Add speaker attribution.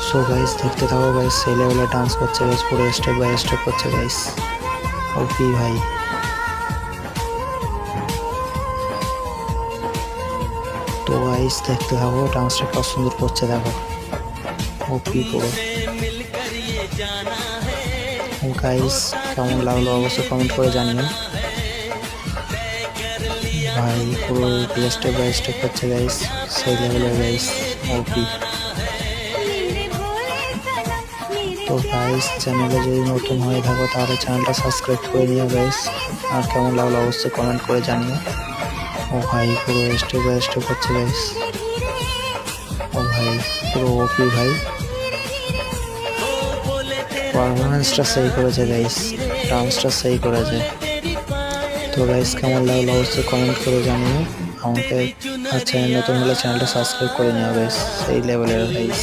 Speaker 1: So guys দেখতে থাকো guys, সেই লেভেলে ডান্স করছে গাইস, পুরো স্টেপ বাই স্টেপ করছে গাইস। ওপি ভাই, তো গাইস দেখতে থাকো, ডান্সটা কত সুন্দর করছে দেখো, ওপি পুরো। গাইস কেমন লাগলো অবশ্যই কমেন্ট করে জানিও ভাই, পুরো স্টেপ বাই স্টেপ করছে গাইস, সেই লেভেলে গাইস, ওপি। তো গাইস চ্যানেলে যদি নতুন হয়ে থাকো তাহলে চ্যানেলটা সাবস্ক্রাইব করে নিও গাইস, আর কেমন লাগলো অবশ্যই কমেন্ট করে জানিও। ও ভাই পুরো স্টেপ বাই স্টেপ হচ্ছে গাইস, ও ভাই পুরো ওপি ভাই, পারফরমেন্সটা সেই করেছে গাইস, ডান্সটা সেই করেছে। তো গাইস কেমন লাগলো অবশ্যই কমেন্ট করে জানিও আমাকে, আর চ্যানেল নতুন হলে চ্যানেলটা সাবস্ক্রাইব করে নিও গাইস, সেই লেভেলের গাইস।